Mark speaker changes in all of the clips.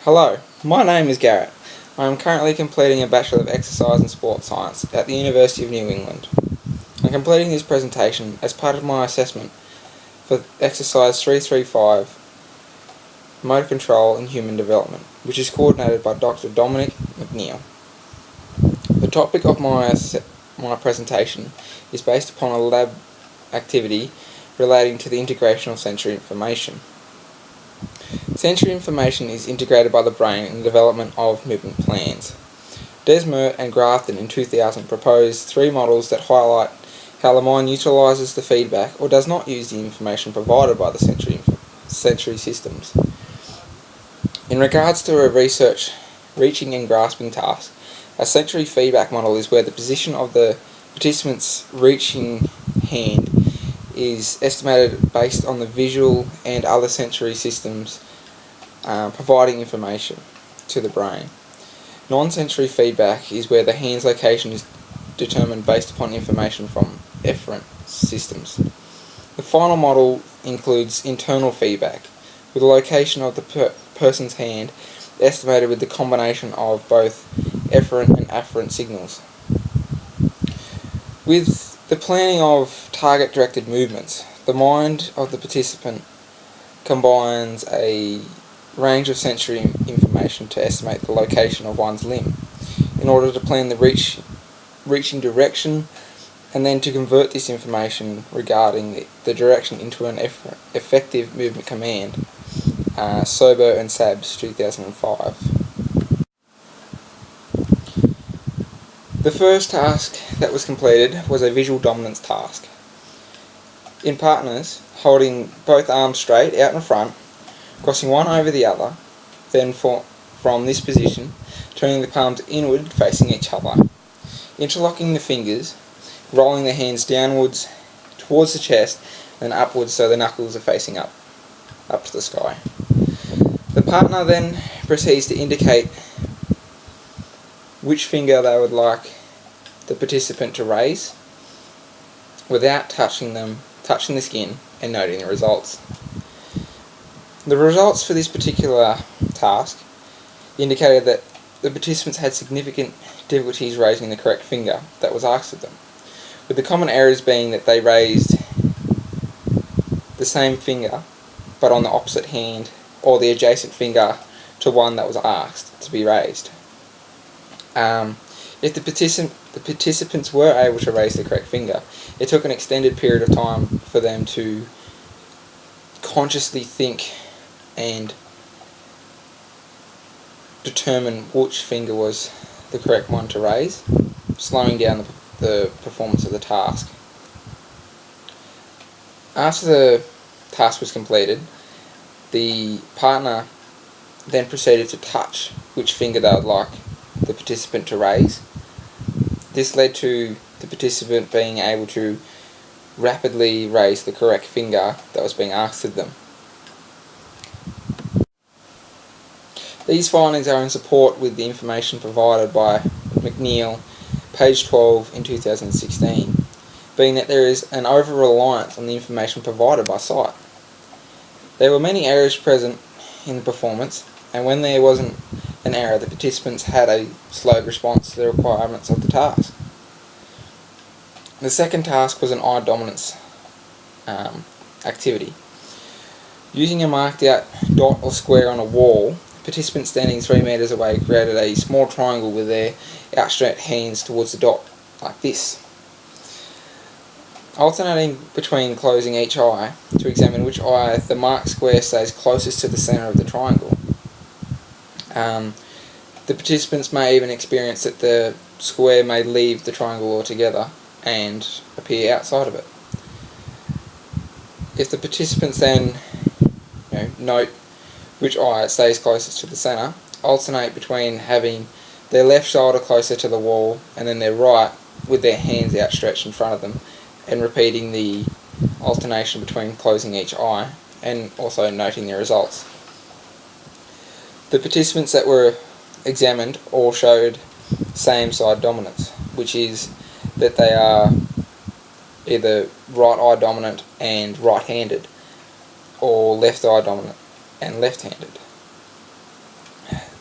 Speaker 1: Hello, my name is Garrett. I am currently completing a Bachelor of Exercise and Sport Science at the University of New England. I'm completing this presentation as part of my assessment for Exercise 335, Motor Control and Human Development, which is coordinated by Dr. Dominic McNeil. The topic of my presentation is based upon a lab activity relating to the integration of sensory information. Sensory information is integrated by the brain in the development of movement plans. Desmer and Grafton in 2000 proposed 3 models that highlight how the mind utilises the feedback or does not use the information provided by the sensory systems. In regards to a research reaching and grasping task, a sensory feedback model is where the position of the participant's reaching hand is estimated based on the visual and other sensory systems providing information to the brain. Non-sensory feedback is where the hand's location is determined based upon information from efferent systems. The final model includes internal feedback, with the location of the person's hand estimated with the combination of both efferent and afferent signals. With the planning of target-directed movements, the mind of the participant combines a range of sensory information to estimate the location of one's limb in order to plan the reaching direction, and then to convert this information regarding the direction into an effective movement command. Sober and Sabs 2005. The first task that was completed was a visual dominance task. In partners, holding both arms straight out in front, crossing one over the other, then from this position, turning the palms inward facing each other, interlocking the fingers, rolling the hands downwards towards the chest and upwards so the knuckles are facing up to the sky. The partner then proceeds to indicate which finger they would like the participant to raise without touching the skin, and noting the results. The results for this particular task indicated that the participants had significant difficulties raising the correct finger that was asked of them, with the common errors being that they raised the same finger but on the opposite hand or the adjacent finger to one that was asked to be raised. If the participants were able to raise the correct finger, it took an extended period of time for them to consciously think and determine which finger was the correct one to raise, slowing down the performance of the task. After the task was completed, the partner then proceeded to touch which finger they would like the participant to raise. This led to the participant being able to rapidly raise the correct finger that was being asked of them. These findings are in support with the information provided by McNeil, page 12 in 2016, being that there is an over-reliance on the information provided by sight. There were many errors present in the performance, and when there wasn't an error, the participants had a slowed response to the requirements of the task. The second task was an eye dominance activity. Using a marked out dot or square on a wall, participants standing 3 meters away created a small triangle with their outstretched hands towards the dot, like this, alternating between closing each eye to examine which eye the marked square stays closest to the center of the triangle. The participants may even experience that the square may leave the triangle altogether and appear outside of it. If the participants then note which eye stays closest to the center, alternate between having their left shoulder closer to the wall and then their right with their hands outstretched in front of them, and repeating the alternation between closing each eye and also noting the results. The participants that were examined all showed same side dominance, which is that they are either right eye dominant and right-handed, or left eye dominant and left-handed.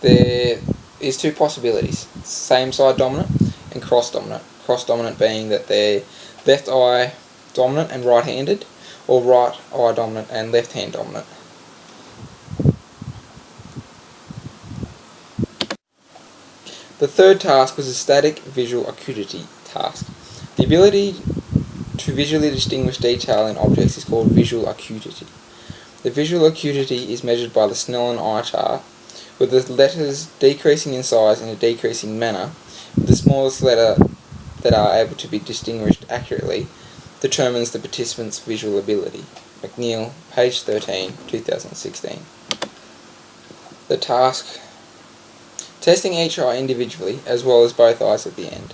Speaker 1: There is two possibilities: same side dominant and cross dominant. Cross dominant being that they're left eye dominant and right-handed, or right eye dominant and left hand dominant. The third task was a static visual acuity task. The ability to visually distinguish detail in objects is called visual acuity. The visual acuity is measured by the Snellen eye chart, with the letters decreasing in size in a decreasing manner, with the smallest letter that are able to be distinguished accurately determines the participant's visual ability. McNeil, page 13, 2016. The task: testing each eye individually as well as both eyes at the end.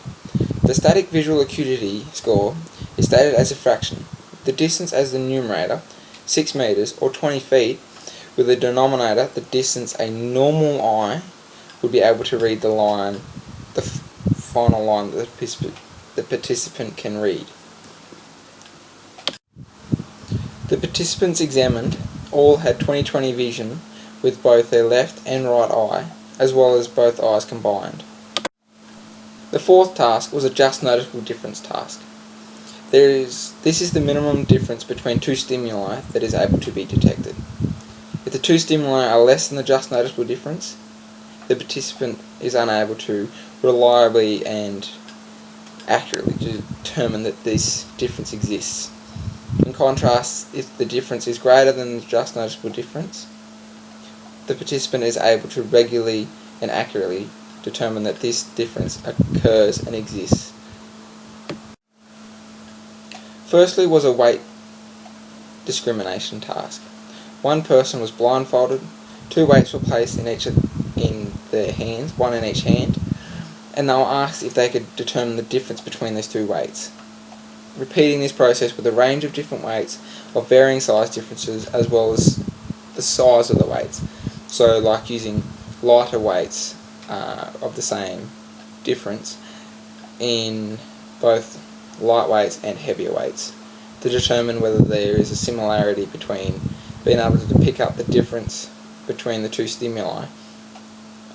Speaker 1: The static visual acuity score is stated as a fraction, the distance as the numerator, 6 meters or 20 feet, with the denominator the distance a normal eye would be able to read the final line that the participant can read. The participants examined all had 20/20 vision with both their left and right eye, as well as both eyes combined. The fourth task was a just noticeable difference task. This is the minimum difference between two stimuli that is able to be detected. If the two stimuli are less than the just noticeable difference, the participant is unable to reliably and accurately determine that this difference exists. In contrast, if the difference is greater than the just noticeable difference, the participant is able to regularly and accurately determine that this difference occurs and exists. Firstly was a weight discrimination task. One person was blindfolded, 2 weights were placed in their hands, one in each hand, and they were asked if they could determine the difference between those 2 weights. Repeating this process with a range of different weights of varying size differences as well as the size of the weights. So like using lighter weights of the same difference in both light weights and heavier weights to determine whether there is a similarity between being able to pick up the difference between the two stimuli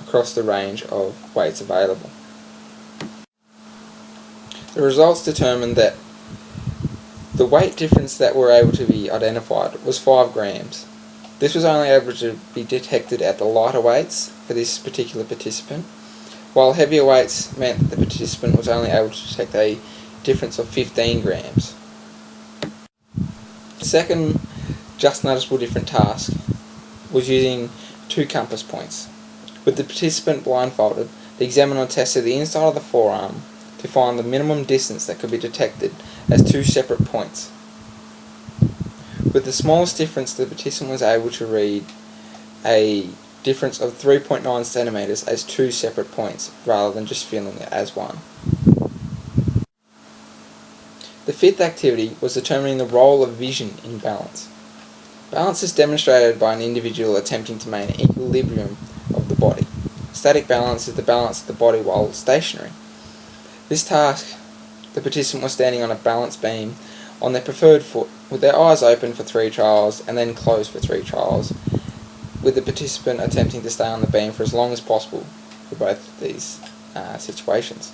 Speaker 1: across the range of weights available. The results determined that the weight difference that were able to be identified was 5 grams. This was only able to be detected at the lighter weights for this particular participant, while heavier weights meant that the participant was only able to detect a difference of 15 grams. The second just noticeable different task was using 2 compass points. With the participant blindfolded, the examiner tested the inside of the forearm to find the minimum distance that could be detected as 2 separate points. With the smallest difference, the participant was able to read a difference of 3.9 centimeters as 2 separate points rather than just feeling it as one. The fifth activity was determining the role of vision in balance. Balance is demonstrated by an individual attempting to maintain equilibrium of the body. Static balance is the balance of the body while stationary. This task, the participant was standing on a balance beam on their preferred foot with their eyes open for 3 trials and then closed for 3 trials, with the participant attempting to stay on the beam for as long as possible for both of these situations.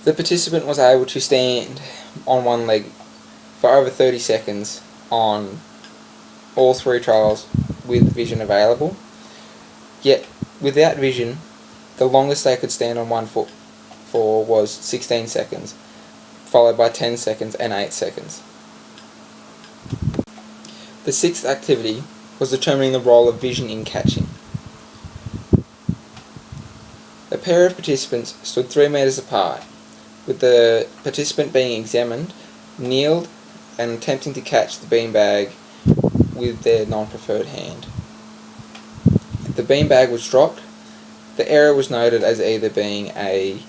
Speaker 1: The participant was able to stand on one leg for over 30 seconds on all 3 trials with vision available, yet without vision the longest they could stand on one foot for was 16 seconds, followed by 10 seconds and 8 seconds. The sixth activity was determining the role of vision in catching. A pair of participants stood 3 meters apart, with the participant being examined, kneeled and attempting to catch the beanbag with their non-preferred hand. The beanbag was dropped. The error was noted as either being a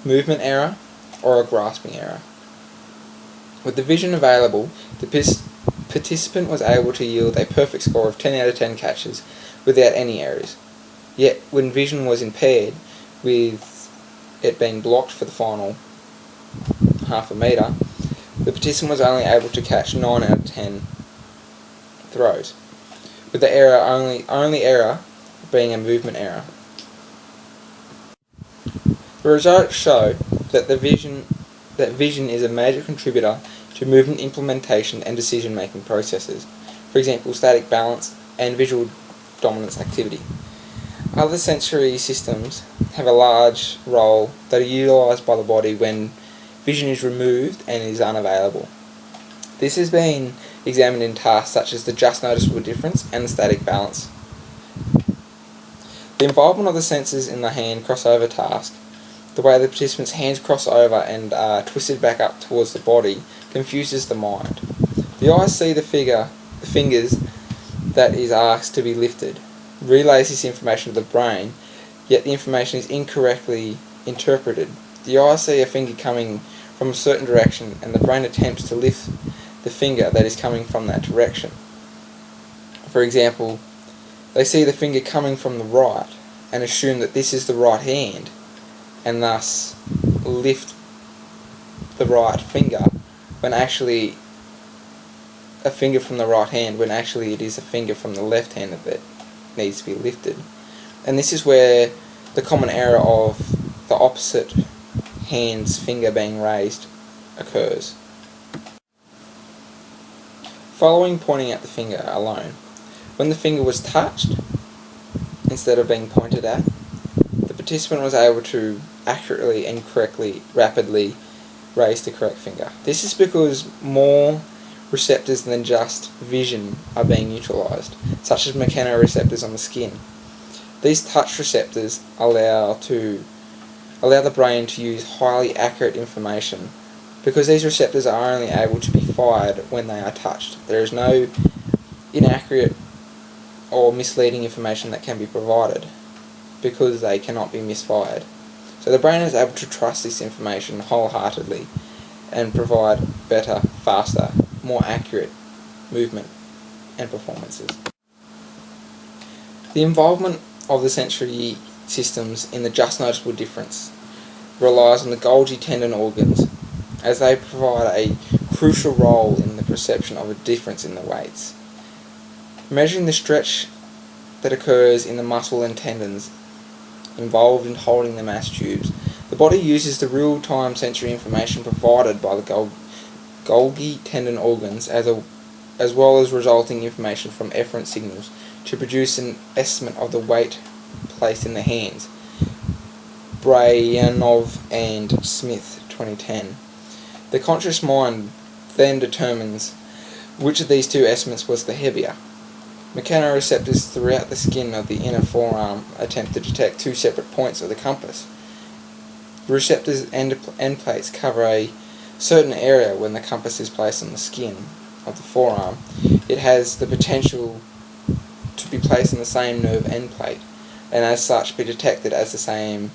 Speaker 1: movement error or a grasping error. With the vision available, the participant was able to yield a perfect score of 10 out of 10 catches without any errors. Yet when vision was impaired, with it being blocked for the final half a metre, the participant was only able to catch 9 out of 10 throws, with the only error being a movement error. The results show that vision is a major contributor to movement implementation and decision-making processes, for example static balance and visual dominance activity. Other sensory systems have a large role that are utilised by the body when vision is removed and is unavailable. This has been examined in tasks such as the just noticeable difference and the static balance. The involvement of the senses in the hand crossover task, the way the participant's hands cross over and are twisted back up towards the body, confuses the mind. The eyes see the fingers that is asked to be lifted, relays this information to the brain, yet the information is incorrectly interpreted. The eyes see a finger coming from a certain direction and the brain attempts to lift the finger that is coming from that direction. For example, they see the finger coming from the right and assume that this is the right hand and thus lift the right finger when actually a finger from the right hand when actually it is a finger from the left hand that needs to be lifted. And this is where the common error of the opposite hand's finger being raised occurs. Following pointing at the finger alone, when the finger was touched instead of being pointed at, the participant was able to accurately and correctly, rapidly raise the correct finger. This is because more receptors than just vision are being utilised, such as mechanoreceptors on the skin. These touch receptors allow the brain to use highly accurate information because these receptors are only able to be fired when they are touched. There is no inaccurate or misleading information that can be provided because they cannot be misfired. So the brain is able to trust this information wholeheartedly and provide better, faster, more accurate movement and performances. The involvement of the sensory systems in the just noticeable difference relies on the Golgi tendon organs, as they provide a crucial role in the perception of a difference in the weights. Measuring the stretch that occurs in the muscle and tendons involved in holding the mass tubes, the body uses the real-time sensory information provided by the Golgi tendon organs as well as resulting information from efferent signals to produce an estimate of the weight placed in the hands. Brayanov and Smith, 2010. The conscious mind then determines which of these two estimates was the heavier. Mechanoreceptors throughout the skin of the inner forearm attempt to detect two separate points of the compass. The receptors' end plates cover a certain area when the compass is placed on the skin of the forearm. It has the potential to be placed on the same nerve end plate, and as such be detected as the same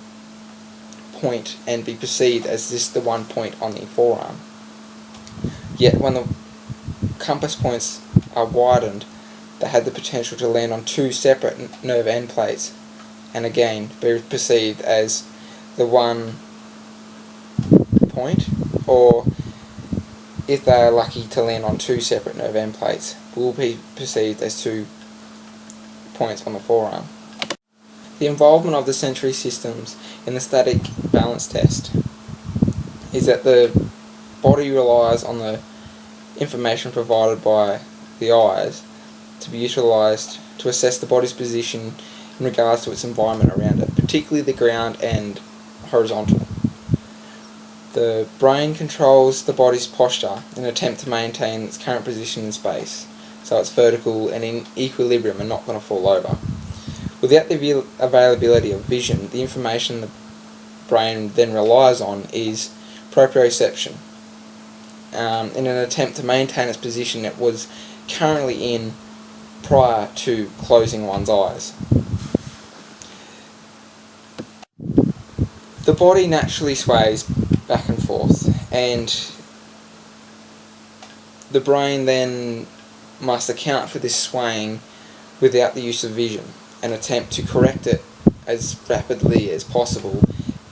Speaker 1: point and be perceived as this the one point on the forearm. Yet when the compass points are widened, they had the potential to land on two separate nerve end plates and again be perceived as the one point, or if they are lucky to land on two separate nerve end plates, will be perceived as 2 points on the forearm. The involvement of the sensory systems in the static balance test is that the body relies on the information provided by the eyes to be utilised to assess the body's position in regards to its environment around it, particularly the ground and horizontal. The brain controls the body's posture in an attempt to maintain its current position in space, so it's vertical and in equilibrium and not going to fall over. Without the availability of vision, the information the brain then relies on is proprioception, in an attempt to maintain its position it was currently in prior to closing one's eyes. The body naturally sways back and forth, and the brain then must account for this swaying without the use of vision and attempt to correct it as rapidly as possible,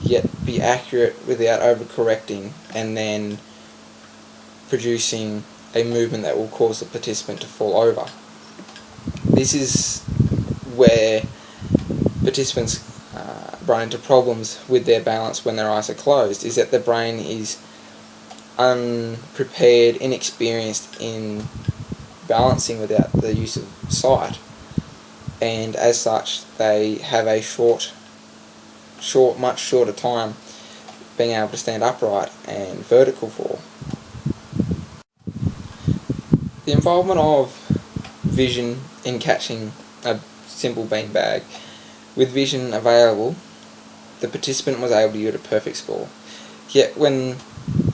Speaker 1: yet be accurate without overcorrecting and then producing a movement that will cause the participant to fall over. This is where participants run into problems with their balance when their eyes are closed is that the brain is unprepared, inexperienced in balancing without the use of sight, and as such they have a much shorter time being able to stand upright and vertical fall. The involvement of vision in catching a simple beanbag. With vision available, the participant was able to get a perfect score. Yet when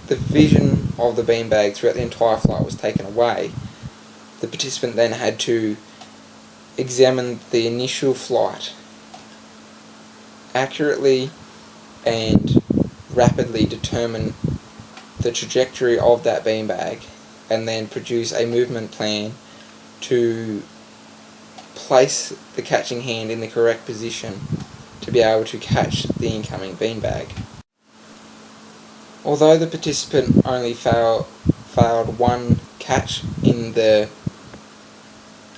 Speaker 1: the vision of the beanbag throughout the entire flight was taken away, the participant then had to examine the initial flight accurately and rapidly determine the trajectory of that beanbag and then produce a movement plan to place the catching hand in the correct position to be able to catch the incoming beanbag. Although the participant only failed one catch in the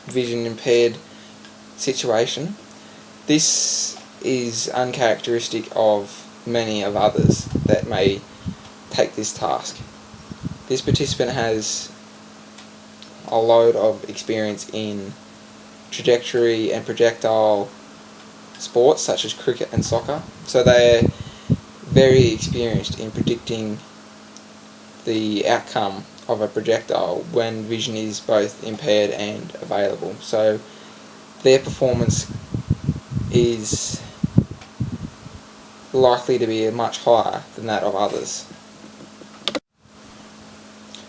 Speaker 1: vision impaired situation, this is uncharacteristic of many of others that may take this task. This participant has a load of experience in trajectory and projectile sports such as cricket and soccer, so they are very experienced in predicting the outcome of a projectile when vision is both impaired and available. So their performance is likely to be much higher than that of others.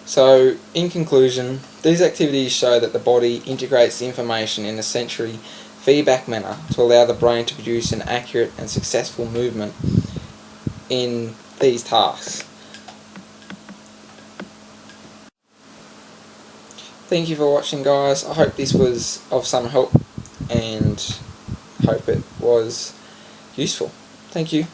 Speaker 1: So, in conclusion, these activities show that the body integrates the information in a sensory feedback manner to allow the brain to produce an accurate and successful movement in these tasks. Thank you for watching, guys. I hope this was of some help and hope it was useful. Thank you.